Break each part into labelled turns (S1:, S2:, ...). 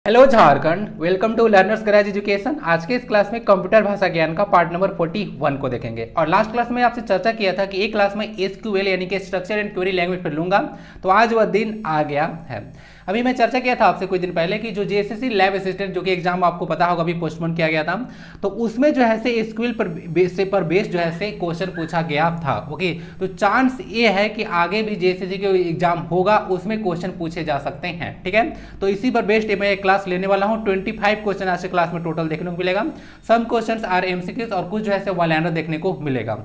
S1: Hello Jharkhand, welcome to learners garage education. आज के इस क्लास में कंप्यूटर भाषा ज्ञान का पार्ट नंबर 41 को देखेंगे। और लास्ट क्लास में आपसे चर्चा किया था कि एक क्लास में एसक्यूएल यानी कि स्ट्रक्चर एंड क्वेरी लैंग्वेज पर लूंगा, तो आज वह दिन आ गया है। अभी मैं चर्चा किया था आपसे कुछ दिन पहले कि जो जेएसएससी लैब असिस्टेंट जो कि एग्जाम आपको पता होगा अभी पोस्टपोन किया गया था, तो उसमें जो है से एसक्यूएल पर बेस जो है से क्वेश्चन पूछा गया था। ओके, तो चांस ये है कि आगे भी जेएसएससी के एग्जाम होगा उसमें क्वेश्चन पूछे जा सकते हैं। ठीक है, तो इसी पर बेस्ड मैं एक क्लास लेने वाला हूं। 25 क्वेश्चन आज के क्लास में टोटल देखने को मिलेगा। सम क्वेश्चंस आर एमसीक्यूज और कुछ जो है से वन लाइनर देखने को मिलेगा।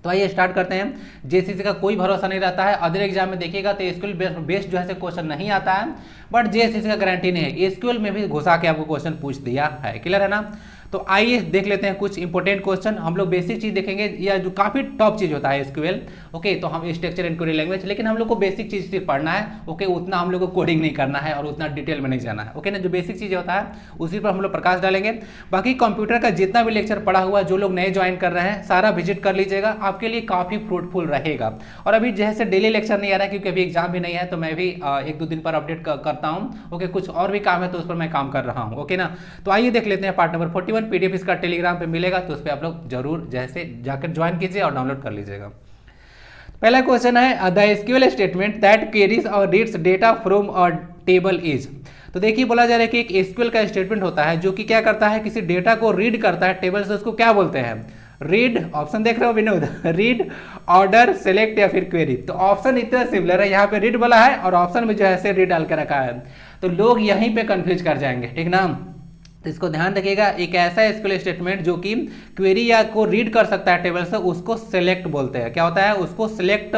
S1: तो आइए स्टार्ट करते हैं। जेएसएससी का कोई भरोसा नहीं रहता है। अदर एग्जाम में देखिएगा तो एसक्यूएल बेस्ड जो है से क्वेश्चन नहीं आता है, बट जेएसएससी का गारंटी नहीं है, एसक्यूएल में भी घुसा के आपको क्वेश्चन पूछ दिया है। क्लियर है ना? तो आइए देख लेते हैं कुछ इंपॉर्टेंट क्वेश्चन। हम लोग बेसिक चीज देखेंगे या जो काफी टॉप चीज होता है एसक्यूएल। ओके, तो हम स्ट्रक्चर एंड क्वेरी लैंग्वेज, लेकिन हम लोग को बेसिक चीज सिर्फ पढ़ना है। ओके, उतना हम लोग को कोडिंग नहीं करना है और उतना डिटेल में नहीं जाना है। ओके ना, जो बेसिक चीज होता है उसी पर हम लोग प्रकाश डालेंगे। बाकी कंप्यूटर का जितना भी लेक्चर पढ़ा हुआ है, जो लोग नए ज्वाइन कर रहे हैं सारा विजिट कर लीजिएगा, आपके लिए काफी फ्रूटफुल रहेगा। और अभी जैसे डेली लेक्चर नहीं आ रहा है क्योंकि अभी एग्जाम भी नहीं है, तो मैं भी एक दो दिन पर अपडेट करता हूँ। ओके, कुछ और भी काम है तो उस पर मैं काम कर रहा हूँ। ओके ना, तो आइए देख लेते हैं पार्ट नंबर 41। पीडीएफ इसका टेलीग्राम पे मिलेगा, तो उस पर आप लोग जरूर जैसे जाकर ज्वाइन कीजिए और डाउनलोड कर लीजिएगा। पहला क्वेश्चन है the SQL statement that queries और reads data from a table is. तो देखिए बोला जा रहा है कि एक एसक्यूएल का स्टेटमेंट होता है जो कि क्या करता है, किसी डेटा को रीड करता है टेबल से। उसको क्या बोलते हैं? रीड। ऑप्शन देख रहे हो विनोद? रीड, ऑर्डर, सेलेक्ट या फिर क्वेरी। तो ऑप्शन इतना सिमिलर है, यहाँ पे रीड बोला है और ऑप्शन में जो है से रीड डाल के रखा है, तो लोग यहीं पे कंफ्यूज कर जाएंगे। ठीक ना, तो इसको ध्यान रखिएगा। एक ऐसा एसक्यूएल स्टेटमेंट जो कि क्वेरी या को रीड कर सकता है टेबल से, उसको सेलेक्ट बोलते हैं। क्या होता है? उसको सिलेक्ट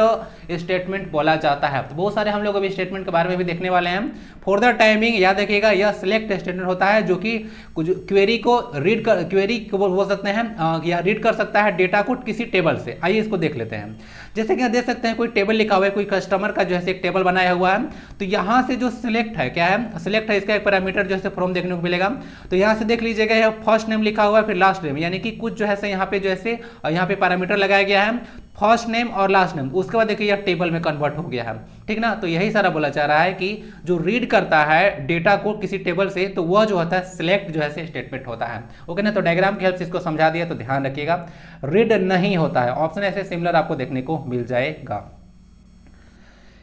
S1: स्टेटमेंट बोला जाता है। तो बहुत सारे हम लोग अभी स्टेटमेंट के बारे में भी देखने वाले हैं। फॉर द टाइमिंग याद रखिएगा, यह सिलेक्ट स्टेटमेंट होता है जो कि क्वेरी को रीड कर, क्वेरी को बोल सकते हैं या रीड कर सकता है डेटा को किसी टेबल से। आइए इसको देख लेते हैं। जैसे कि देख सकते हैं कोई टेबल लिखा हुआ है, कोई कस्टमर का जो है एक टेबल बनाया हुआ है, तो यहाँ से जो सिलेक्ट है, क्या है? सिलेक्ट है, इसका एक पैरामीटर जो है फ्रॉम देखने को मिलेगा। तो यहाँ से देख लीजिएगा, यह फर्स्ट नेम लिखा हुआ है फिर लास्ट नेम, यानी कि कुछ जो है यहाँ पे जो है यहाँ पे पैरामीटर लगाया गया है, फर्स्ट नेम और लास्ट नेम। उसके बाद देखिए यह टेबल में कन्वर्ट हो गया है। ठीक ना, तो यही सारा बोला जा रहा है कि जो रीड करता है डेटा को किसी टेबल से, तो वह जो होता है सिलेक्ट जो है स्टेटमेंट होता है। ओके ना, तो डायग्राम की हेल्प से इसको समझा दिया, तो ध्यान रखिएगा रीड नहीं होता है। ऑप्शन ऐसे सिमिलर आपको देखने को मिल जाएगा।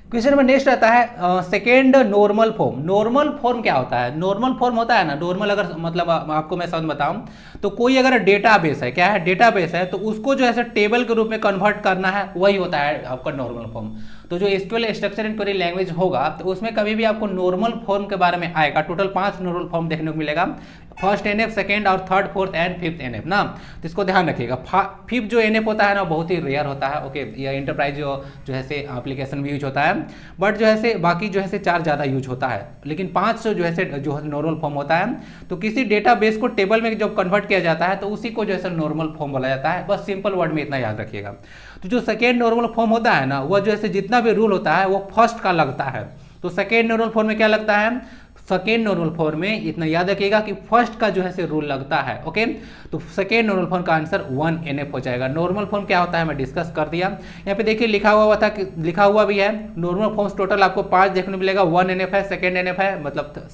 S1: क्वेश्चन नंबर नेक्स्ट रहता है second normal form. Normal form क्या होता है? नॉर्मल फॉर्म होता है ना, नॉर्मल अगर मतलब आपको मैं समझ बताऊं तो कोई अगर डेटाबेस है, क्या है? डेटाबेस है, तो उसको जो है टेबल के रूप में कन्वर्ट करना है, वही होता है आपका नॉर्मल फॉर्म। तो जो SQL structure and query language होगा, तो उसमें कभी भी आपको नॉर्मल फॉर्म के बारे में आएगा। टोटल 5 नॉर्मल फॉर्म देखने को मिलेगा, फर्स्ट एनएफ, सेकेंड और third, fourth and fifth NF ना। तो इसको ध्यान रखिएगा। फिफ्थ जो एनएफ होता है ना, बहुत ही रेयर होता है। ओके, यह इंटरप्राइज जो है से एप्लीकेशन में यूज होता है, बट जो है से बाकी जो है से 4 ज़्यादा यूज होता है, लेकिन 5 जो है से जो नॉर्मल फॉर्म होता है। तो किसी डेटाबेस को टेबल में जब कन्वर्ट किया जाता है तो उसी को जो है नॉर्मल फॉर्म बोला जाता है। बस सिंपल वर्ड में इतना याद रखिएगा। तो जो सेकेंड नॉर्मल फॉर्म होता है ना, वह जो है जितना भी रूल होता है वो फर्स्ट का लगता है। तो सेकेंड नॉर्मल फॉर्म में क्या लगता है? सेकेंड नॉर्मल फॉर्म में इतना याद रखिएगा कि फर्स्ट का जो है से रूल लगता है। ओके, तो सेकेंड नॉर्मल फॉर्म का आंसर 1 NF हो जाएगा। नॉर्मल फॉर्म क्या होता है मैं डिस्कस कर दिया। यहाँ पे देखिए लिखा हुआ था कि लिखा हुआ भी है नॉर्मल फॉर्म्स टोटल आपको 5 देखने को मिलेगा। 1 NF है, सेकेंड NF है, मतलब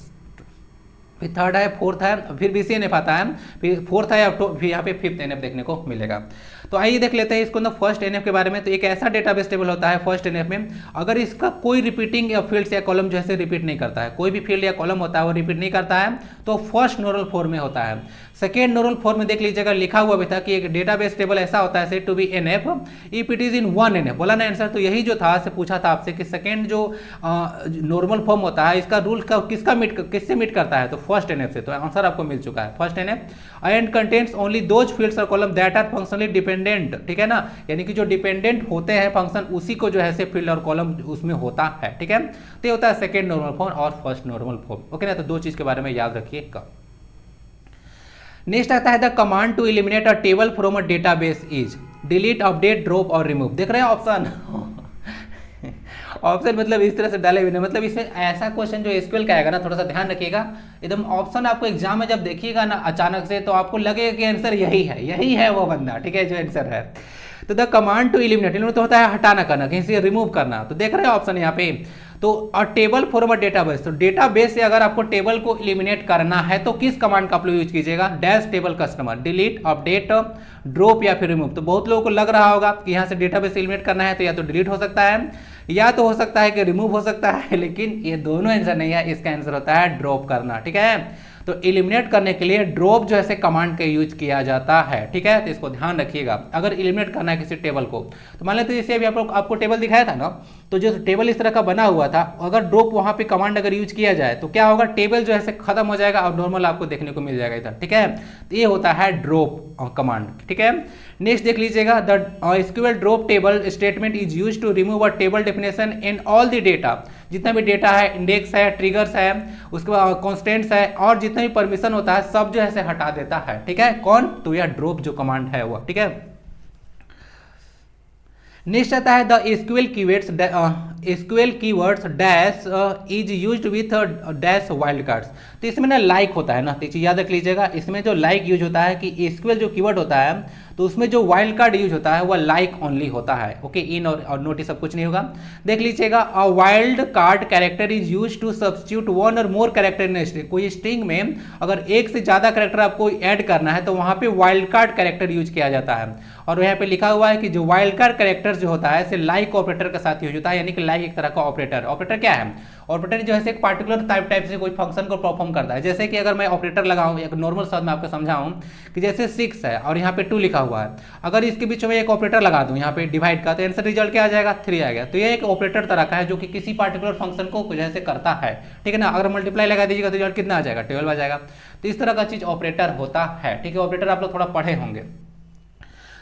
S1: फिर थर्ड है, फोर्थ है, फिर BCNF आता है, फिर फोर्थ है, फिर यहाँ पे फिफ्थ NF देखने को मिलेगा। तो आइए देख लेते हैं इसको ना फर्स्ट NF के बारे में। तो एक ऐसा डेटाबेस टेबल होता है फर्स्ट NF में, अगर इसका कोई रिपीटिंग या फील्ड्स या कॉलम जो है रिपीट नहीं करता है, कोई भी फील्ड या कॉलम होता है वो रिपीट नहीं करता है, तो फर्स्ट नॉर्मल फॉर्म में होता है। सेकेंड नॉर्मल फॉर्म में देख लीजिएगा लिखा हुआ भी था कि एक डेटाबेस टेबल ऐसा होता है said to be NF if it is in 1 NF। बोला ना आंसर, तो यही जो था से पूछा था आपसे कि सेकेंड जो नॉर्मल फॉर्म होता है इसका रूल किससे मीट करता है? तो फर्स्ट NF से। तो आंसर आपको मिल चुका है first NF। And contains only those fields और column that are functionally dependent. ठीक है ना, यानी कि जो डिपेंडेंट होते हैं फंक्शन, उसी को जो है से फील्ड और कॉलम उसमें होता है। ठीक है, तो ये होता है सेकेंड नॉर्मल फॉर्म और फर्स्ट नॉर्मल फॉर्म। ओके ना, तो 2 चीज के बारे में याद रखिएगा। नेक्स्ट आता है the command to eliminate a table from a database is delete, update, drop और रिमूव। देख रहे हैं ऑप्शन ऑप्शन मतलब इस तरह से डाले हुए, मतलब इसमें ऐसा क्वेश्चन जो एसक्यूएल का आएगा ना, थोड़ा सा ध्यान रखिएगा। एकदम ऑप्शन आपको एग्जाम में जब देखिएगा ना अचानक से, तो आपको लगेगा कि आंसर यही है वो बंदा। ठीक है, जो आंसर है। तो द कमांड टू एलिमिनेट तो होता है हटाना करना, कहीं से रिमूव करना। तो देख रहे हैं ऑप्शन यहाँ पे, तो अ टेबल फॉर अ डेटाबेस, तो डेटाबेस से अगर आपको टेबल को इलिमिनेट करना है तो किस कमांड का आप लोग यूज कीजिएगा, dash table customer, delete, update, drop या फिर रिमूव। तो बहुत लोगों को लग रहा होगा कि यहाँ से डेटाबेस इलिमिनेट करना है तो या तो डिलीट हो सकता है या तो हो सकता है कि रिमूव हो सकता है, लेकिन ये दोनों आंसर नहीं है, इसका आंसर होता है ड्रॉप करना। ठीक है, तो इलिमिनेट करने के लिए ड्रॉप जो है कमांड का यूज किया जाता है। ठीक है, तो इसको ध्यान रखिएगा। अगर इलिमिनेट करना है किसी टेबल को, तो मान लेते जैसे अभी आपको टेबल दिखाया था ना, तो जो टेबल इस तरह का बना हुआ था, अगर ड्रॉप वहां पे कमांड अगर यूज किया जाए तो क्या होगा, टेबल जो है खत्म हो जाएगा और नॉर्मल आपको देखने को मिल जाएगा इधर। ठीक है, तो ये होता है ड्रॉप कमांड। ठीक है, नेक्स्ट देख लीजिएगा, the SQL drop table statement is used to remove a table definition in all the data. जितना भी डेटा है, इंडेक्स है, ट्रिगर्स है, उसके बाद कॉन्स्टेंट्स है और जितना भी परमिशन होता है सब जो है हटा देता है। ठीक है, कौन, तो यह ड्रॉप जो कमांड है वो। ठीक है, नेक्स्ट आता है the SQL keywords dash is used with dash wild cards. तो इसमें ना लाइक होता है ना, तो याद रख लीजिएगा, इसमें जो लाइक यूज होता है कि एसक्यूएल जो कीवर्ड होता है तो उसमें जो वाइल्ड कार्ड यूज होता है वह लाइक ओनली होता है। ओके, इन और नोट सब कुछ नहीं होगा। देख लीजिएगा, a wildcard character is use to substitute one or more character in string. कोई स्ट्रिंग में अगर एक से ज्यादा कैरेक्टर आपको ऐड करना है तो वहां पे वाइल्ड कार्ड कैरेक्टर यूज किया जाता है। और यहाँ पे लिखा हुआ है कि जो वाइल्ड कार्ड कैरेक्टर जो होता है लाइक ऑपरेटर के साथ यूज होता है, यानी कि लाइक एक तरह का ऑपरेटर। ऑपरेटर क्या है, ऑपरेटर जो है एक पार्टिकुलर टाइप से कोई फंक्शन को परफॉर्म करता है। जैसे कि अगर मैं ऑपरेटर लगाऊं, एक नॉर्मल शब्द में आपको समझाऊं कि जैसे 6 है और यहाँ पे 2 लिखा हुआ है, अगर इसके बीच में एक ऑपरेटर लगा दूं यहाँ पे डिवाइड का, तो आंसर रिजल्ट क्या आ जाएगा, 3 आएगा। तो ये एक ऑपरेटर तरह का है जो कि किसी पार्टिकुलर फंक्शन को जैसे करता है। ठीक है ना, अगर मल्टीप्लाई लगा दीजिएगा तो रिजल्ट कितना आ जाएगा, 12 आ जाएगा। तो इस तरह का चीज ऑपरेटर होता है। ठीक है, ऑपरेटर आप लोग थोड़ा पढ़े होंगे,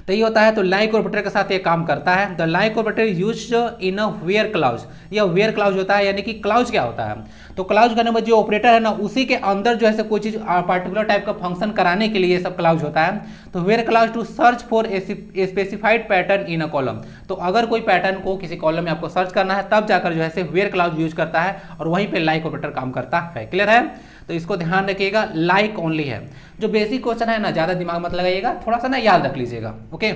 S1: तो ये होता है। तो लाइक ऑपरेटर के साथ ये काम करता है। The like operator used in a where clause, यह वेयर क्लाउज होता है, यानी कि क्लाउज क्या होता है, तो क्लाउज करने में जो ऑपरेटर है ना उसी के अंदर जो है कोई चीज पार्टिकुलर टाइप का फंक्शन कराने के लिए सब क्लाउज होता है। तो where clause to search for a specified pattern in a column. तो अगर कोई पैटर्न को किसी कॉलम में आपको सर्च करना है तब जाकर जो है वेयर क्लाउज यूज करता है और वहीं पे लाइक ऑपरेटर काम करता है। क्लियर है, तो इसको ध्यान रखिएगा, लाइक ओनली है। जो बेसिक क्वेश्चन है ना, ज्यादा दिमाग मत लगाइएगा, थोड़ा सा ना याद रख लीजिएगा। ओके,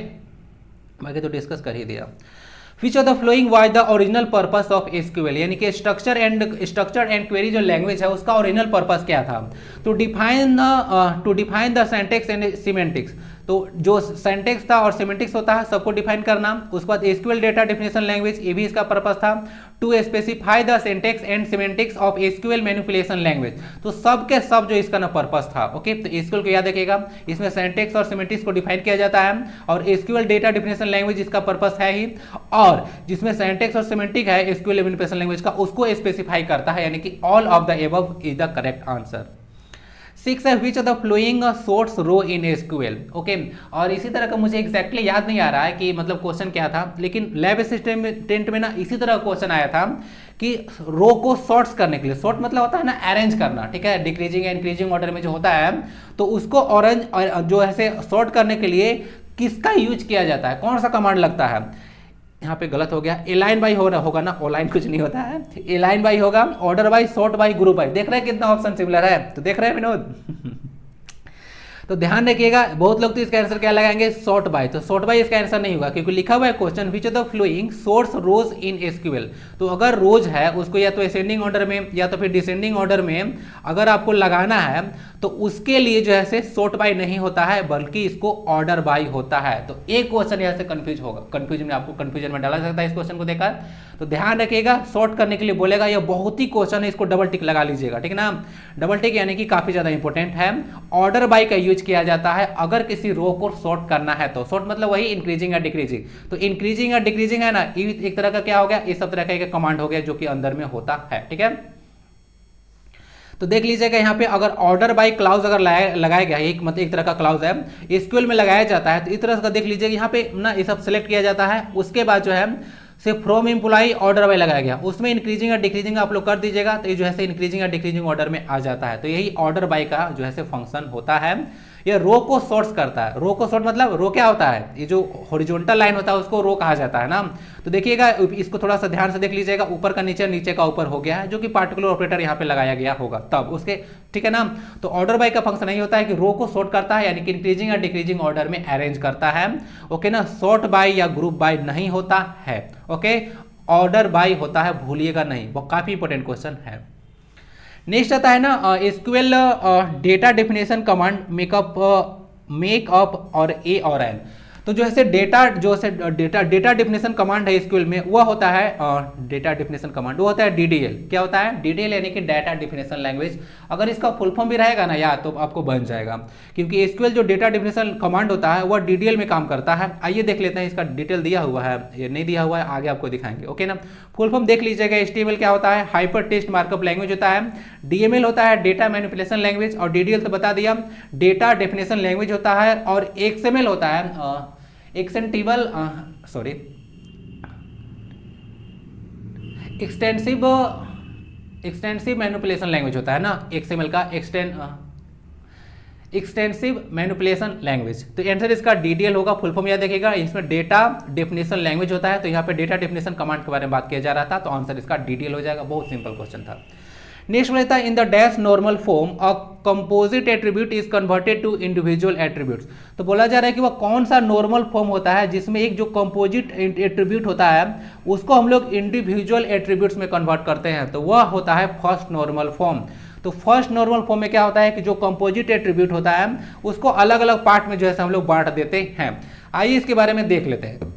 S1: बाकी तो डिस्कस कर ही दिया। Which of the following was the original purpose of SQL, यानी कि स्ट्रक्चर एंड क्वेरी जो लैंग्वेज है उसका ओरिजिनल पर्पस क्या था, to define the syntax and semantics. तो जो सिंटैक्स था और सिमेंटिक्स होता है सबको डिफाइन करना। उसके बाद एसक्यूएल डेटा डेफिनेशन लैंग्वेज, ये भी इसका पर्पस था, to specify the syntax and semantics of SQL manipulation language. तो सब के सब जो इसका ना पर्पस था। ओके, तो एसक्यूएल को याद रखिएगा, इसमें सिंटैक्स और सिमेंटिक्स को डिफाइन किया जाता है और एसक्यूएल डेटा डेफिनेशन लैंग्वेज इसका पर्पस है ही, और जिसमें सिंटैक्स और सिमेंटिक है एसक्यूएल मैनिपुलेशन लैंग्वेज का, उसको स्पेसिफाई करता है, यानी कि all of the above is the correct answer. 6 है which of the following sorts row in SQL. Okay, और इसी तरह का मुझे एग्जैक्टली याद नहीं आ रहा है कि मतलब क्वेश्चन क्या था, लेकिन लैब असिस्टेंट में ना इसी तरह क्वेश्चन आया था कि रो को सॉर्ट्स करने के लिए, सॉर्ट मतलब होता है ना अरेंज करना। ठीक है, डिक्रीजिंग एंड इंक्रीजिंग ऑर्डर में जो होता है, तो उसको ऑरेंज जो है सॉर्ट करने के लिए किसका यूज किया जाता है, कौन सा कमांड लगता है। यहाँ पे गलत हो गया, एलाइन बाई होगा ना, ओलाइन कुछ नहीं होता है, एलाइन बाई होगा, order by, sort by, group by. देख रहे हैं कितना ऑप्शन सिमिलर है, तो देख रहे हैं विनोद। तो ध्यान रखिएगा, बहुत लोग तो इसका आंसर क्या लगाएंगे, सॉर्ट बाय। तो सॉर्ट बाय इसका आंसर नहीं होगा, क्योंकि लिखा हुआ है question which of the following sorts rows in SQL. तो अगर रोज है उसको या तो असेंडिंग ऑर्डर में या तो फिर डिसेंडिंग ऑर्डर में अगर आपको लगाना है तो उसके लिए जो है सॉर्ट बाय नहीं होता है, बल्कि इसको ऑर्डर बाय होता है। तो एक क्वेश्चन यहाँ से कंफ्यूज होगा, कंफ्यूजन में आपको कंफ्यूजन में डाला सकता है इस क्वेश्चन को देखकर। तो ध्यान रखिएगा, सॉर्ट करने के लिए बोलेगा, यह बहुत ही क्वेश्चन है, इसको डबल टिक लगा लीजिएगा। ठीक है ना, डबल टिक यानी कि काफी ज्यादा इंपॉर्टेंट है। ऑर्डर बाय का यूज किया जाता है अगर किसी रो को सॉर्ट करना है तो। सॉर्ट मतलब वही इंक्रीजिंग या डिक्रीजिंग। तो इंक्रीजिंग या डिक्रीजिंग है ना, एक तरह का क्या हो गया, इस सब तरह का एक कमांड हो गया जो कि अंदर में होता है। ठीक है, तो देख लीजिएगा यहाँ पे अगर ऑर्डर बाय क्लाउज अगर लगाया गया, एक तरह का क्लाउज है एसक्यूएल में लगाया जाता है, तो इस तरह का देख लीजिएगा यहाँ पे ना ये सब सिलेक्ट किया जाता है। उसके बाद जो है से फ्रॉम एम्प्लॉई ऑर्डर बाय लगाया गया, उसमें इंक्रीजिंग या डिक्रीजिंग आप लोग कर दीजिएगा, तो ये जो है इंक्रीजिंग या डिक्रीजिंग ऑर्डर में आ जाता है। तो यही ऑर्डर बाय का जो है फंक्शन होता है। ये रो को सॉर्ट्स करता है। रो को सॉर्ट मतलब रो क्या होता है, ये जो हॉरिजॉन्टल लाइन होता है उसको रो कहा जाता है ना। तो देखिएगा इसको थोड़ा सा ध्यान से देख लीजिएगा, ऊपर का नीचे, नीचे का ऊपर हो गया है, जो कि पार्टिकुलर ऑपरेटर यहाँ पे लगाया गया होगा तब उसके। ठीक है ना, तो ऑर्डर बाय का फंक्शन यही होता है कि रो को सॉर्ट करता है, यानी कि इंक्रीजिंग या डिक्रीजिंग ऑर्डर में अरेंज करता है। ओके ना, सॉर्ट बाय या ग्रुप बाय नहीं होता है। ओके, ऑर्डर बाय होता है, भूलिएगा नहीं, वो काफ़ी इंपॉर्टेंट क्वेश्चन है। नेक्स्ट आता है ना SQL data definition command makeup और ए और एन। तो जो है डेटा डेफिनेशन कमांड है एसक्यूएल में, वह होता है डेटा डेफिनेशन कमांड, वो होता है डीडीएल। क्या होता है? डीडीएल यानी कि डाटा डेफिनेशन लैंग्वेज। अगर इसका फुल फॉर्म भी रहेगा ना यार तो आपको बन जाएगा, क्योंकि एसक्यूएल जो डेटा डेफिनेशन कमांड होता है वह डीडीएल में काम करता है। आइए देख लेते हैं, इसका डिटेल दिया हुआ है, ये नहीं दिया हुआ है, आगे आपको दिखाएंगे। ओके ना, फुल फॉर्म देख लीजिएगा। एचटीएमएल क्या होता है? हाइपर टेक्स्ट मार्कअप लैंग्वेज होता है। डीएमएल होता है डेटा मैनिपुलेशन लैंग्वेज, और डीडीएल तो बता दिया डेटा डेफिनेशन लैंग्वेज होता है। और एक्सएमएल होता है एक्सटेंसिव मैनिपुलेशन लैंग्वेज होता है ना, एक्सएमएल का एक्सटेंसिव मैनिपुलेशन लैंग्वेज। तो आंसर इसका डीडीएल होगा, फुल फॉर्म याद देखिएगा। इसमें डेटा डेफिनेशन लैंग्वेज होता है, तो यहाँ पे डेटा डेफिनेशन कमांड के बारे में बात किया जा रहा था, तो आंसर इसका डीडीएल हो जाएगा। बहुत सिंपल क्वेश्चन था। नेक्स्ट रहता है in the dash normal form a composite attribute is converted to individual attributes. तो बोला जा रहा है कि वह कौन सा नॉर्मल फॉर्म होता है जिसमें एक जो कंपोजिट एट्रीब्यूट होता है उसको हम लोग इंडिविजुअल एट्रीब्यूट्स में कन्वर्ट करते हैं, तो वह होता है फर्स्ट नॉर्मल फॉर्म। तो फर्स्ट नॉर्मल फॉर्म में क्या होता है कि जो कंपोजिट एट्रीब्यूट होता है उसको अलग अलग पार्ट में जो है हम लोग बांट देते हैं। आइए इसके बारे में देख लेते हैं।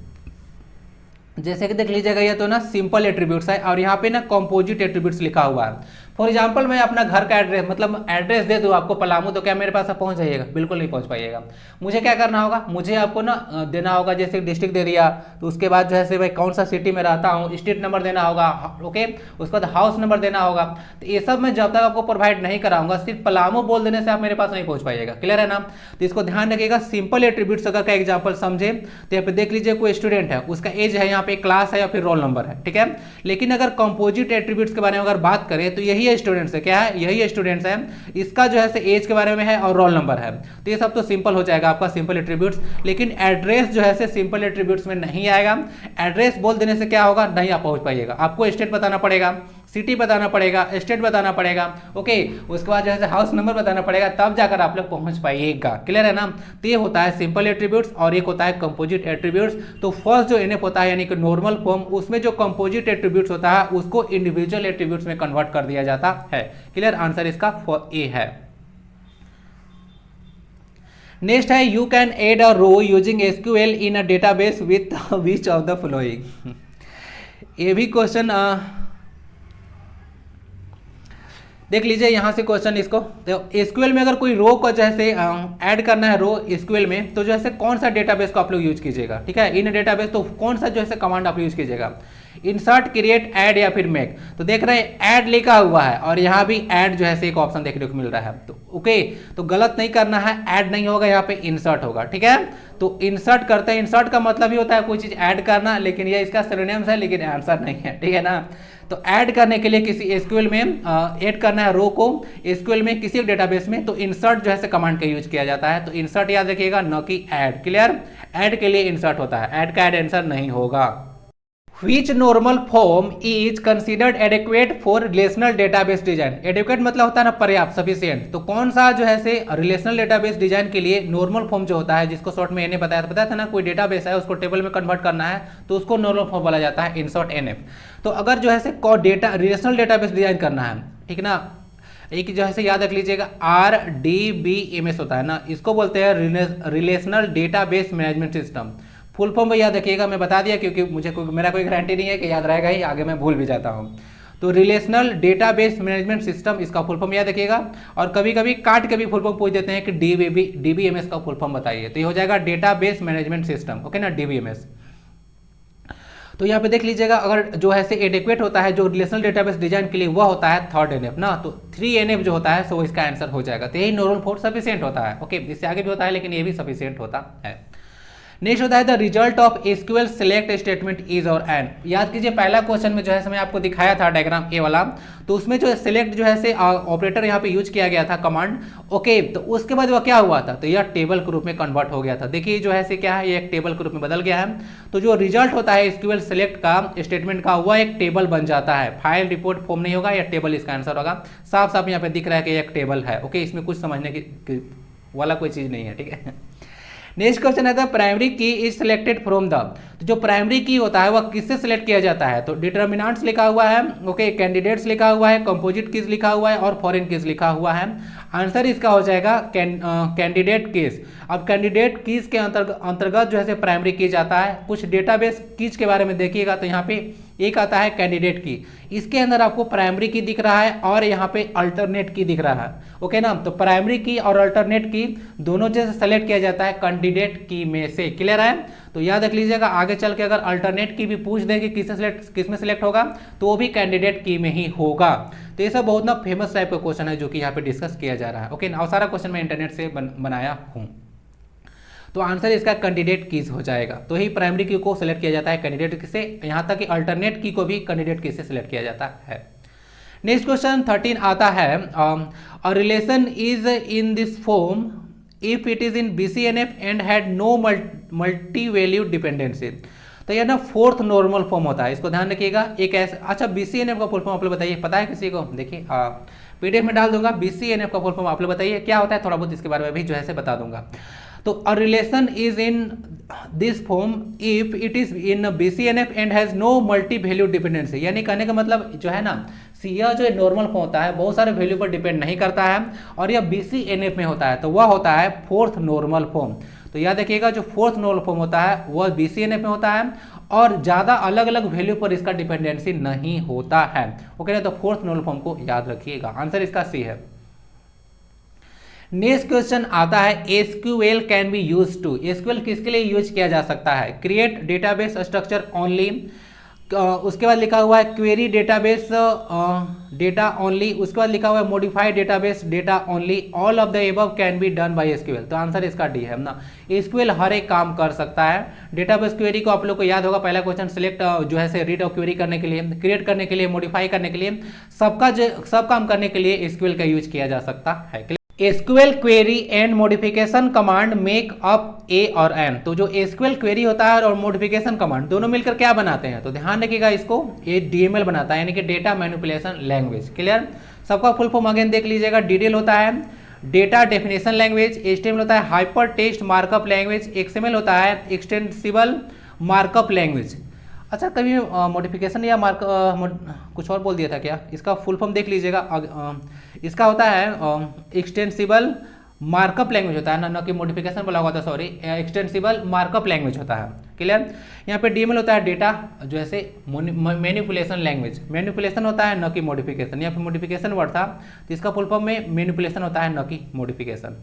S1: जैसे कि देख लीजिएगा, ये तो ना सिंपल एट्रीब्यूट्स है और यहाँ पे ना कंपोजिट एट्रीब्यूट्स लिखा हुआ है। फॉर एग्जांपल मैं अपना घर का एड्रेस मतलब एड्रेस दे दूँ आपको पलामू, तो क्या मेरे पास आप पहुँच जाइएगा? बिल्कुल नहीं पहुँच पाइएगा। मुझे क्या करना होगा? मुझे आपको ना देना होगा, जैसे डिस्ट्रिक्ट दे दिया तो उसके बाद जो है भाई कौन सा सिटी में रहता हूँ, स्ट्रीट नंबर देना होगा, ओके, उसके बाद हाउस नंबर देना होगा। तो ये सब मैं जब तक आपको प्रोवाइड नहीं कराऊंगा, सिर्फ पलामू बोल देने से आप मेरे पास नहीं पहुँच पाइएगा। क्लियर है ना? तो इसको ध्यान रखिएगा। सिंपल एट्रीब्यूट्स अगर का एग्जाम्पल समझे तो यहाँ पे देख लीजिए, कोई स्टूडेंट है, उसका एज है, यहाँ पे क्लास है या फिर रोल नंबर है, ठीक है। लेकिन अगर कंपोजिट एट्रीब्यूट्स के बारे में अगर बात करें तो यही स्टूडेंट्स है, क्या है? यही स्टूडेंट्स है, इसका जो है एज के बारे में है और रोल नंबर है। तो ये सब तो सिंपल हो जाएगा आपका सिंपल एट्रीब्यूट्स। लेकिन एड्रेस जो है सिंपल एट्रीब्यूट्स में नहीं आएगा। एड्रेस बोल देने से क्या होगा? नहीं आप पहुंच पाइएगा। आपको स्टेट बताना पड़ेगा, सिटी बताना पड़ेगा, स्टेट बताना पड़ेगा, ओके, उसके बाद जो है हाउस नंबर बताना पड़ेगा, तब जाकर आप लोग पहुंच पाइएगा। क्लियर है ना? तो ये होता है सिंपल एट्रीब्यूट्स और एक होता है कंपोजिट एट्रीब्यूट्स। तो फर्स्ट जो एनएफ होता है यानी कि नॉर्मल फॉर्म, उसमें जो कंपोजिट एट्रीब्यूट्स होता है उसको इंडिविजुअल एट्रीब्यूट्स में कन्वर्ट कर दिया जाता है। क्लियर? आंसर इसका ए है। नेक्स्ट है you can add a row using SQL in a database with which of the following. ये भी क्वेश्चन देख लीजिए यहाँ से क्वेश्चन इसको। तो एसक्यूएल में अगर कोई रो को जैसे ऐड करना है रो एसक्यूएल में, तो जैसे कौन सा डेटाबेस को आप लोग यूज कीजिएगा, ठीक है, इन डेटाबेस, तो कौन सा जो है कमांड आप यूज कीजिएगा? इंसर्ट, क्रिएट, ऐड या फिर मेक। तो देख रहे हैं ऐड लिखा हुआ है और यहाँ भी ऐड जो है एक ऑप्शन देखने को मिल रहा है। तो ओके, तो गलत नहीं करना है, ऐड नहीं होगा, यहाँ पे इंसर्ट होगा, ठीक है। तो इंसर्ट करते हैं, इंसर्ट का मतलब ही होता है कोई चीज ऐड करना, लेकिन ये इसका सिनोनिम्स है, लेकिन आंसर नहीं है, ठीक है ना। तो ऐड करने के लिए किसी एसक्यूएल में ऐड करना है रो को एसक्यूएल में किसी डेटाबेस में, तो इंसर्ट जो है कमांड का यूज किया जाता है। तो इंसर्ट याद रखिएगा, न कि ऐड। क्लियर? ऐड के लिए इंसर्ट होता है, ऐड का ऐड आंसर नहीं होगा। Which normal form is considered adequate for relational database design? Adequate मतलब होता है ना पर्याप्त, सफिशिएंट। तो कौन सा जो है से रिलेशनल डेटाबेस डिजाइन के लिए नॉर्मल फॉर्म जो होता है, जिसको शॉर्ट में एनएफ बताया था ना, कोई डेटाबेस है उसको टेबल में कन्वर्ट करना है तो उसको नॉर्मल फॉर्म बोला जाता है, इन शॉर्ट एनएफ। तो अगर जो है से डेटा रिलेशनल डेटाबेस डिजाइन करना है, ठीक ना, एक जो है याद रख लीजिएगा RDBMS होता है ना, इसको बोलते हैं relational database management system. Full form याद रखिएगा, मैं बता दिया क्योंकि मेरा कोई गारंटी नहीं है कि याद रहेगा ही, आगे मैं भूल भी जाता हूँ। तो रिलेशनल डेटाबेस मैनेजमेंट सिस्टम, इसका फुल फॉर्म याद रखिएगा। और कभी कभी काट के भी फुल फॉर्म पूछ देते हैं कि DBMS का फुल फॉर्म बताइए, तो ये हो जाएगा डेटाबेस मैनेजमेंट सिस्टम, ओके ना, DBMS। तो यहाँ पे देख लीजिएगा, अगर जो है से एडिक्वेट होता है जो रिलेशनल डेटाबेस डिजाइन के लिए, वह होता है थर्ड एनएफ ना, तो 3 एनएफ जो होता है सो इसका आंसर हो जाएगा। तो यही नॉर्मल फॉर्म सफिशिएंट होता है, ओके, इससे आगे भी होता है लेकिन ये भी सफिशिएंट होता है। नेक्स्ट होता है the result of SQL select statement is और एंड। याद कीजिए पहला क्वेश्चन में जो है मैं आपको दिखाया था डायग्राम ए वाला, तो उसमें जो सेलेक्ट जो है से ऑपरेटर यहाँ पे यूज किया गया था कमांड, ओके। तो उसके बाद वह क्या हुआ था, तो यह टेबल के रूप में कन्वर्ट हो गया था। देखिए जो है से क्या है, ये एक टेबल के रूप में बदल गया है। तो जो रिजल्ट होता है एसक्यूएल सेलेक्ट का स्टेटमेंट का, वह एक टेबल बन जाता है। फाइल रिपोर्ट फॉर्म नहीं होगा, यह टेबल इसका आंसर होगा। साफ साफ यहाँ पे दिख रहा है कि एक टेबल है, ओके, इसमें कुछ समझने की वाला कोई चीज़ नहीं है, ठीक है। नेक्स्ट क्वेश्चन आता है प्राइमरी की इज सिलेक्टेड फ्रॉम द, तो जो प्राइमरी की होता है वह किससे सिलेक्ट किया जाता है, तो डिटर्मिनेंट्स लिखा हुआ है, ओके, कैंडिडेट्स लिखा हुआ है, कंपोजिट कीज लिखा हुआ है और फॉरेन कीज लिखा हुआ है। आंसर इसका हो जाएगा कैंडिडेट कीज। अब कैंडिडेट कीज के अंतर्गत जो है प्राइमरी की जाता है। कुछ डेटाबेस कीज के बारे में देखिएगा तो यहाँ पे एक आता है कैंडिडेट की, इसके अंदर आपको प्राइमरी की दिख रहा है और यहाँ पे अल्टरनेट की दिख रहा है, ओके ना। तो प्राइमरी की और अल्टरनेट की दोनों जैसे सेलेक्ट किया जाता है कैंडिडेट की में से, क्लियर है। तो याद रख लीजिएगा, आगे चल के अगर अल्टरनेट की भी पूछ देंगे किस में सिलेक्ट होगा तो वो भी कैंडिडेट की में ही होगा। तो ये सब बहुत ना फेमस टाइप का क्वेश्चन है जो कि यहाँ पे डिस्कस किया जा रहा है, ओके ना। और सारा क्वेश्चन मैं इंटरनेट से बनाया हूँ। तो आंसर इसका कैंडिडेट कीज हो जाएगा। तो ही प्राइमरी की को सिलेक्ट किया जाता है कैंडिडेट की से, यहाँ तक कि अल्टरनेट की को भी कैंडिडेट की से सिलेक्ट किया जाता है। नेक्स्ट क्वेश्चन 13 आता है, a relation is in this form if it is in BCNF and had no multi valued dependency. तो यह ना फोर्थ नॉर्मल फॉर्म होता है, इसको ध्यान रखिएगा। एक ऐसा, अच्छा BCNF का फुल फॉर्म आप लोग बताइए, पता है किसी को? देखिए PDF में डाल दूंगा, BCNF का फुल फॉर्म आप लोग बताइए क्या होता है, थोड़ा बहुत इसके बारे में भी जो है बता दूंगा। तो a relation is in this form if it is in BCNF and has no multi value dependency, यानी कहने का मतलब जो है ना, यह जो नॉर्मल फॉर्म होता है बहुत सारे वैल्यू पर डिपेंड नहीं करता है और यह BCNF में होता है, तो वह होता है फोर्थ नॉर्मल फॉर्म। तो याद रखिएगा, जो फोर्थ नॉर्मल फॉर्म होता है वह BCNF में होता है और ज़्यादा अलग अलग वैल्यू पर इसका डिपेंडेंसी नहीं होता है, ओके ना। तो फोर्थ नॉर्मल फॉर्म को याद रखिएगा, आंसर इसका C है। नेक्स्ट क्वेश्चन आता है SQL can be use to, SQL किसके लिए यूज किया जा सकता है? क्रिएट डेटाबेस स्ट्रक्चर ओनली, उसके बाद लिखा हुआ है क्वेरी डेटाबेस डेटा ओनली, उसके बाद लिखा हुआ है modified database data only, all of the above can be done by SQL। तो आंसर इसका D है ना, SQL हर एक काम कर सकता है। डेटाबेस क्वेरी को आप लोग को याद होगा, पहला क्वेश्चन सिलेक्ट जो है रीड और क्वेरी करने के लिए, क्रिएट करने के लिए, मॉडिफाई करने के लिए, सब काम करने के लिए SQL का यूज किया जा सकता है। SQL query and modification command make up A और N। तो जो SQL क्वेरी होता है और मॉडिफिकेशन कमांड दोनों मिलकर क्या बनाते हैं, तो ध्यान रखिएगा, इसको DML बनाता है, यानी कि डेटा मैनिपुलेशन लैंग्वेज, क्लियर। सबका फुल फॉर्म अगेन देख लीजिएगा, DDL होता है डेटा डेफिनेशन लैंग्वेज, HTML होता है hyper text markup language, XML होता है एक्सटेंसिबल मार्कअप लैंग्वेज। अच्छा, कभी मॉडिफिकेशन या कुछ और बोल दिया था क्या? इसका फुल फॉर्म देख लीजिएगा, इसका होता है एक्सटेंसिबल मार्कअप लैंग्वेज होता है ना कि मॉडिफिकेशन बोला हुआ था, सॉरी, एक्सटेंसिबल मार्कअप लैंग्वेज होता है, क्लियर। यहाँ पे DML होता है डेटा जो है मैनिपुलेशन लैंग्वेज, मैनिपुलेशन होता है न कि मॉडिफिकेशन। यहाँ पे मॉडिफिकेशन वर्ड था तो इसका फुल फॉर्म में मैनिपुलेशन होता है न कि modification.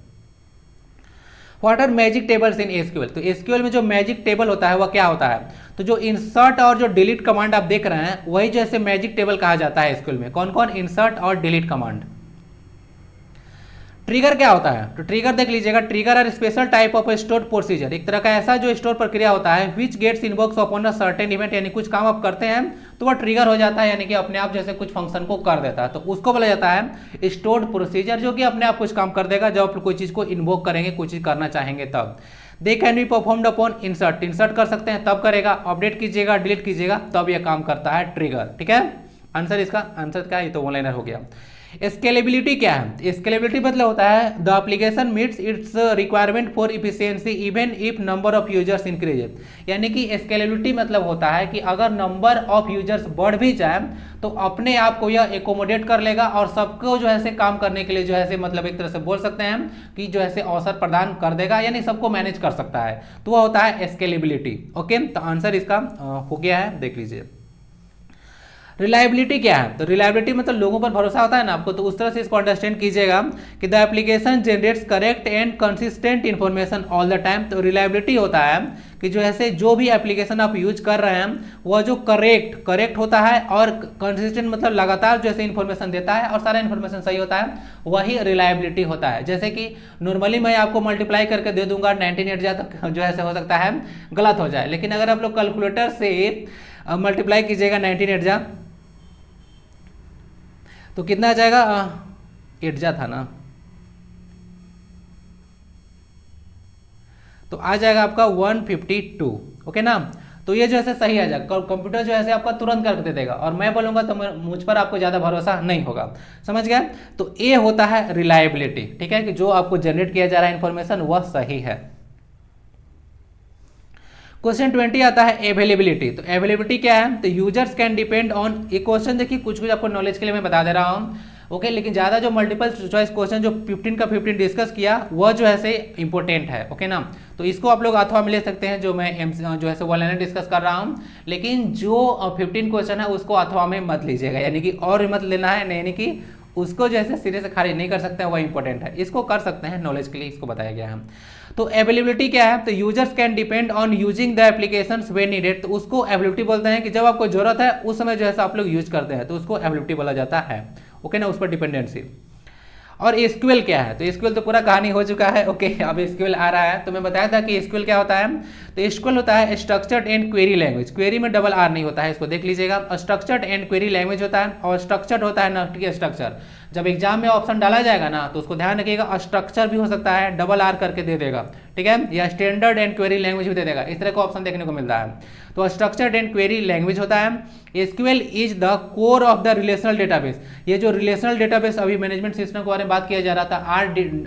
S1: What are magic tables in SQL? तो SQL में जो मैजिक टेबल होता है वह क्या होता है? तो जो इंसर्ट और जो डिलीट कमांड आप देख रहे हैं वही जैसे मैजिक टेबल कहा जाता है SQL में। कौन कौन? इंसर्ट और डिलीट कमांड। ट्रिगर क्या होता है? तो ट्रिगर देख लीजिएगा, trigger are special type of store procedure, एक तरह का ऐसा जो स्टोर प्रक्रिया होता है which gets invokes upon a certain event, यानी कुछ काम आप करते हैं तो वह ट्रिगर हो जाता है, यानी कि अपने आप जैसे कुछ फंक्शन को कर देता है, तो उसको बोला जाता है स्टोर्ड प्रोसीजर, जो कि अपने आप कुछ काम कर देगा जब आप कोई चीज को इन्वोक करेंगे, कोई चीज करना चाहेंगे तब। They can be performed upon insert, insert कर सकते हैं तब करेगा, अपडेट कीजिएगा, डिलीट कीजिएगा तब यह काम करता है ट्रिगर, ठीक है। आंसर इसका आंसर क्या है? ये तो ऑनलाइनर हो गया। स्केलेबिलिटी क्या है? स्केलेबिलिटी मतलब होता है the application meets it's requirement for efficiency even if number of users increase, यानी कि स्केलेबिलिटी मतलब होता है कि अगर नंबर ऑफ यूजर्स बढ़ भी जाए तो अपने आप को यह एकोमोडेट कर लेगा और सबको जो है से काम करने के लिए जो है से मतलब एक तरह से बोल सकते हैं कि जो है से अवसर प्रदान कर देगा, यानी सबको मैनेज कर सकता है, तो वह होता है स्केलेबिलिटी, ओके। तो आंसर इसका हो गया है, देख लीजिए। रिलायबिलिटी क्या है? तो रिलायबिलिटी मतलब लोगों पर भरोसा होता है ना आपको, तो उस तरह से इसको अंडरस्टैंड कीजिएगा कि the application generates correct and consistent information all the time. तो रिलायबिलिटी होता है कि जो ऐसे जो भी एप्लीकेशन आप यूज कर रहे हैं वह जो करेक्ट होता है और कंसिस्टेंट मतलब लगातार जैसे इन्फॉर्मेशन देता है और सारा इन्फॉर्मेशन सही होता है, वही रिलायबिलिटी होता है। जैसे कि नॉर्मली मैं आपको मल्टीप्लाई करके दे दूंगा 19 जाए तो जो ऐसे हो सकता है गलत हो जाए, लेकिन अगर आप लोग कैलकुलेटर से मल्टीप्लाई कीजिएगा 19 जा तो कितना आ जाएगा? 8 जा था ना, तो आ जाएगा आपका 152, ओके ना। तो ये जो है सही आ जाएगा, कंप्यूटर जो है आपका तुरंत करके दे देगा और मैं बोलूंगा तो मुझ पर आपको ज़्यादा भरोसा नहीं होगा, समझ गया। तो ये होता है रिलायबिलिटी, ठीक है, कि जो आपको जनरेट किया जा रहा है इन्फॉर्मेशन वह सही है। क्वेश्चन 20 आता है अवेलेबिलिटी। तो अवेलेबिलिटी क्या है, तो यूजर्स कैन डिपेंड ऑन, ये क्वेश्चन देखिए कुछ कुछ आपको नॉलेज के लिए मैं बता दे रहा हूँ, ओके। लेकिन ज़्यादा जो मल्टीपल चॉइस क्वेश्चन जो 15 का 15 डिस्कस किया वह जो है से इंपॉर्टेंट है, ओके ना। तो इसको आप लोग अथवा में ले सकते हैं, जो मैं जो है वन लाइनर डिस्कस कर रहा हूँ। लेकिन जो 15 क्वेश्चन है उसको अथवा में मत लीजिएगा, यानी कि और मत लेना है, यानी कि उसको जैसे सिरे से खारिज नहीं कर सकते हैं, वह इंपॉर्टेंट है। इसको कर सकते हैं, नॉलेज के लिए इसको बताया गया है। तो अवेलेबिलिटी क्या है, तो users can depend on using the applications when needed. तो उसको अवेलेबिलिटी बोलते हैं कि जब आपको जरूरत है उस समय जो है आप लोग यूज करते हैं, तो उसको अवेलेबिलिटी बोला जाता है, ओके ना, उस पर डिपेंडेंसी। और एसक्यूएल क्या है, तो एसक्यूएल तो पूरा कहानी हो चुका है, ओके। अब एसक्यूएल आ रहा है, तो मैं बताया था कि एसक्यूएल क्या होता है, तो एसक्यूएल होता है structured and query language. Query में डबल आर नहीं होता है, इसको देख लीजिएगा। स्ट्रक्चर्ड एंड क्वेरी लैंग्वेज होता है, और स्ट्रक्चर्ड होता है नॉट की स्ट्रक्चर। जब एग्जाम में ऑप्शन डाला जाएगा ना, तो उसको ध्यान रखिएगा, स्ट्रक्चर भी हो सकता है, डबल आर करके दे देगा, ठीक है, या स्टैंडर्ड एंड क्वेरी लैंग्वेज भी दे देगा, इस तरह का ऑप्शन देखने को मिलता है। तो स्ट्रक्चर्ड एंड क्वेरी लैंग्वेज होता है। SQL is the core of the relational database. ये जो रिलेशनल डेटाबेस अभी मैनेजमेंट सिस्टम के बारे में बात किया जा रहा था,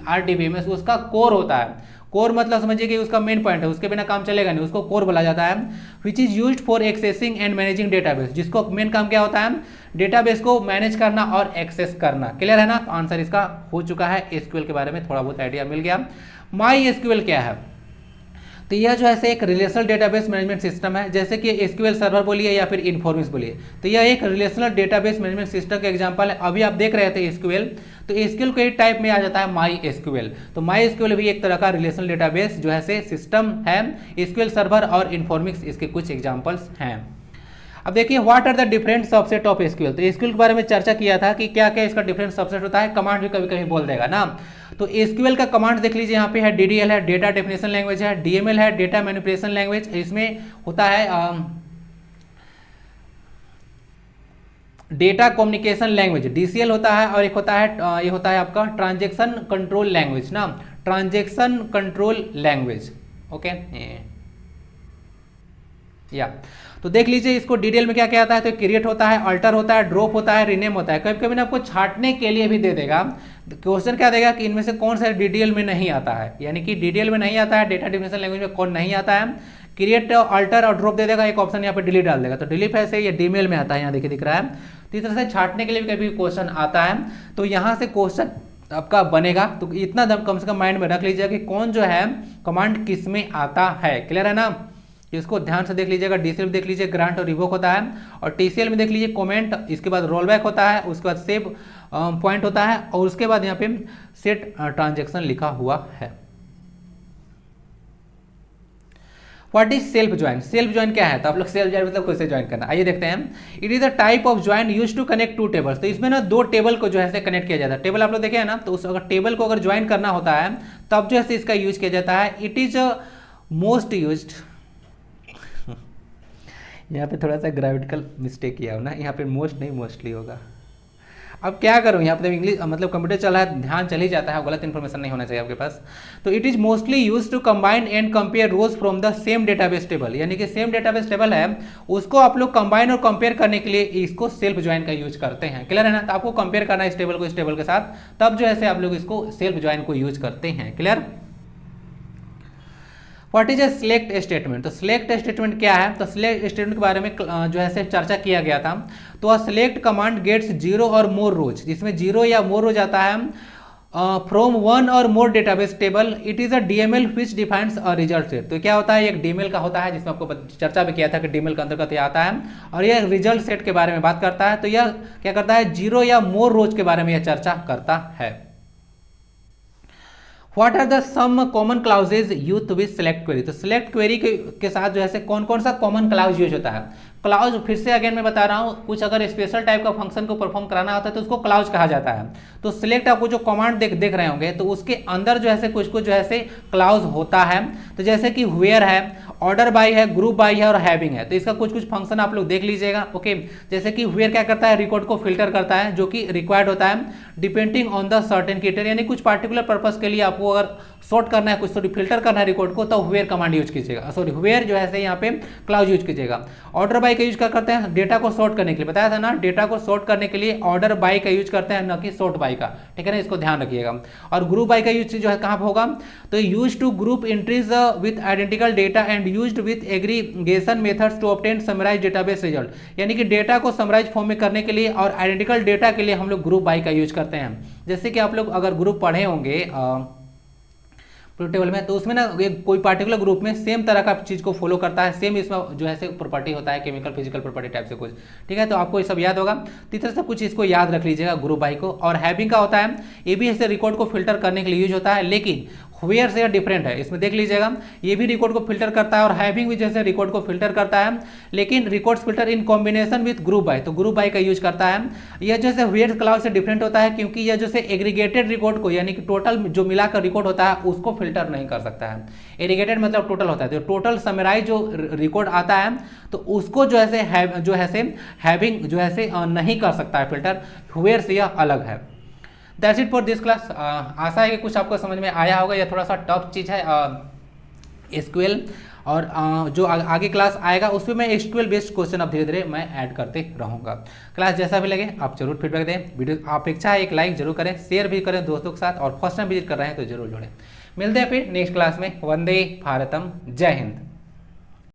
S1: आरडीबीएमएस, उसका कोर होता है। कोर मतलब समझिए कि उसका मेन पॉइंट है, उसके बिना काम चलेगा नहीं, उसको कोर बोला जाता है। Which is used for accessing and managing database, जिसको मेन काम क्या होता है, डेटाबेस को मैनेज करना और एक्सेस करना। क्लियर है ना, आंसर इसका हो चुका है। एसक्यूएल के बारे में थोड़ा बहुत आइडिया मिल गया। माई एसक्यूएल क्या है, तो यह जो है एक रिलेशनल डेटाबेस मैनेजमेंट सिस्टम है, जैसे कि एसक्यूएल सर्वर बोलिए या फिर इन्फॉर्मिस बोलिए, तो यह एक रिलेशनल डेटाबेस मैनेजमेंट सिस्टम का एग्जांपल है। अभी आप देख रहे थे एसक्यूएल, तो एसक्यूएल के टाइप में आ जाता है माई एसक्यूएल। तो माई एसक्यूएल भी एक तरह का रिलेशनल डेटाबेस जो है सिस्टम है। एसक्यूएल सर्वर और इन्फॉर्मिक्स इसके कुछ एग्जाम्पल्स हैं। अब देखिए what are the different subset of SQL. तो एसक्यूएल के बारे में चर्चा किया था कि क्या क्या इसका डिफरेंट सबसेट होता है, कमांड भी कभी कभी बोल देगा ना। तो एसक्यूएल का कमांड देख लीजिए, यहाँ पे है डीडीएल है, डेटा डेफिनेशन लैंग्वेज है, डीएमएल है, डेटा मैनिपुलेशन लैंग्वेज, इसमें होता है डेटा कम्युनिकेशन लैंग्वेज, डीसीएल होता है, और एक होता है ये होता है आपका ट्रांजेक्शन कंट्रोल लैंग्वेज ना, ट्रांजेक्शन कंट्रोल लैंग्वेज, ओके। या तो देख लीजिए इसको डिटेल में क्या क्या आता है, तो क्रिएट होता है, अल्टर होता है, ड्रॉप होता है, रीनेम होता है। कभी कभी ना आपको छांटने के लिए भी दे देगा, क्वेश्चन क्या देगा कि इनमें से कौन सा डिटेल में नहीं आता है, यानी कि डिटेल में नहीं आता है, डेटा डेफिनेशन लैंग्वेज में कौन नहीं आता है। क्रिएट, अल्टर और ड्रॉप दे देगा, एक ऑप्शन यहाँ पे डिलीट डाल देगा। तो डिलीट ऐसे ये डीमेल में आता है, यहाँ देखिए दिख रहा है। तो इस तरह से छांटने के लिए भी कभी क्वेश्चन आता है, तो यहाँ से क्वेश्चन आपका बनेगा। तो इतना कम से कम माइंड में रख लीजिएगा कि कौन जो है कमांड किस में आता है। क्लियर है ना, इसको ध्यान से देख लीजिएगा। डीसीएल में देख लीजिए ग्रांट और रिवोक होता है, और टीसीएल में देख लीजिए कमेंट, इसके बाद रोल बैक होता है, उसके बाद सेव पॉइंट होता है, और उसके बाद यहाँ पे सेट ट्रांजेक्शन लिखा हुआ है। What is self join, self join क्या है, तो आप लोग सेल्फ ज्वाइन मतलब खुद से ज्वाइन करना। आइए देखते हैं। It is a type of join use to connect two tables. तो इसमें ना दो टेबल को जो है कनेक्ट किया जाता है। टेबल आप लोग देखे हैं ना, तो उस अगर टेबल को अगर ज्वाइन करना होता है तब जो है इसका यूज किया जाता है। इट इज मोस्ट यूज्ड, यहाँ पे थोड़ा सा ग्रामेटिकल मिस्टेक किया हो ना, यहाँ पे मोस्ट नहीं मोस्टली होगा। अब क्या करूँ, यहाँ पे इंग्लिश मतलब कंप्यूटर चल रहा है, ध्यान चल ही जाता है, गलत इन्फॉर्मेशन नहीं होना चाहिए आपके पास। तो it is mostly use to combine and compare rows from the same database table, यानी कि सेम डेटाबेस टेबल है उसको आप लोग कंबाइन और कंपेयर करने के लिए इसको सेल्फ ज्वाइन का यूज करते हैं। क्लियर है ना, तो आपको कंपेयर करना है इस टेबल को इस टेबल के साथ, तब जो है आप लोग इसको सेल्फ ज्वाइन को यूज करते हैं। Clear. What is a select statement, तो सिलेक्ट स्टेटमेंट क्या है, तो सिलेक्ट स्टेटमेंट के बारे में जो है चर्चा किया गया था। तो सिलेक्ट कमांड गेट्स जीरो और मोर रोज, जिसमें जीरो या मोर रोज आता है from one or more database table. It is a DML which defines a result set. तो क्या होता है, एक डीएमएल का होता है, जिसमें आपको चर्चा भी किया था कि डीएमएल के अंतर्गत यह आता है, और यह रिजल्ट सेट के बारे में बात करता है। तो यह क्या करता है, जीरो या मोर रोज के बारे में यह चर्चा करता है। What are the some common clauses use with select query, तो सिलेक्ट क्वेरी के साथ जो है कौन कौन सा कॉमन क्लाउज यूज होता है। क्लाउज फिर से अगेन मैं बता रहा हूँ, कुछ अगर स्पेशल टाइप का फंक्शन को परफॉर्म कराना होता है तो उसको क्लाउज कहा जाता है। तो सिलेक्ट आपको जो कमांड देख रहे होंगे, तो उसके अंदर जो है कुछ जो है क्लाउज होता है। तो जैसे कि वेयर है, ऑर्डर बाय है, ग्रुप बाय है और हैविंग है। तो इसका कुछ कुछ फंक्शन आप लोग देख लीजिएगा, ओके। जैसे कि वेयर क्या करता है, रिकॉर्ड को फिल्टर करता है, जो कि रिक्वायर्ड होता है depending on the certain criteria, यानी कुछ पार्टिकुलर पर्पस के लिए आपको अगर सॉर्ट करना है, कुछ फिल्टर करना है रिकॉर्ड को, तो वेयर कमांड यूज कीजिएगा, सॉरी वेयर जो है यहाँ पे क्लाउज यूज कीजिएगा। ऑर्डर बाय बाय का यूज क्या करते हैं, डेटा को सॉर्ट करने के लिए, बताया था ना, डेटा को सॉर्ट करने के लिए ऑर्डर बाय का यूज करते हैं, न कि सॉर्ट बाय का, ठीक है ना, इसको ध्यान रखिएगा। और ग्रुप बाय का यूज जो है कहाँ पर होगा, तो use to group entries with identical data and used with aggregation methods to obtain summarise database result, यानी कि डेटा को समराइज फॉर्म में करने के लिए और आइडेंटिकल डेटा के लिए हम लोग ग्रुप बाय का यूज करते हैं। जैसे कि आप लोग अगर ग्रुप पढ़े होंगे टेबल में, तो उसमें ना एक कोई पार्टिकुलर ग्रुप में सेम तरह का चीज को फॉलो करता है, सेम इसमें जो है प्रॉपर्टी होता है, केमिकल फिजिकल प्रॉपर्टी टाइप से कुछ, ठीक है, तो आपको ये सब याद होगा। तो इस तरह से कुछ इसको याद रख लीजिएगा ग्रुप बाय को। और हैविंग का होता है, ये भी ऐसे रिकॉर्ड को फिल्टर करने के लिए यूज होता है, लेकिन वेयर से डिफरेंट है, इसमें देख लीजिएगा, ये भी रिकॉर्ड को फिल्टर करता है और हैविंग भी जैसे रिकॉर्ड को फिल्टर करता है, लेकिन records filter in combination with group by, तो ग्रुप बाय का यूज करता है। यह जैसे वेयर क्लाउड से डिफरेंट होता है, क्योंकि यह जैसे एग्रीगेटेड रिकॉर्ड को, यानी कि टोटल जो मिलाकर रिकॉर्ड होता है उसको फिल्टर नहीं कर सकता है। एग्रीगेटेड मतलब टोटल होता है, तो टोटल समराइज जो रिकॉर्ड आता है तो उसको जो है हैविंग जो है नहीं कर सकता है फिल्टर, वेयर से यह अलग है। That's it for this class. आशा है कि कुछ आपको समझ में आया होगा, यह थोड़ा सा टफ चीज़ है एसक्यूएल, और जो आगे क्लास आएगा उसमें मैं एसक्यूएल बेस्ड क्वेश्चन अब धीरे धीरे मैं ऐड करते रहूँगा। क्लास जैसा भी लगे आप जरूर फीडबैक दें, वीडियो अपेक्षा है एक लाइक जरूर करें, शेयर भी करें दोस्तों के साथ, और फर्स्ट टाइम विजिट कर रहे हैं तो जरूर जुड़ें। मिलते हैं फिर नेक्स्ट क्लास में। वंदे भारतम, जय हिंद।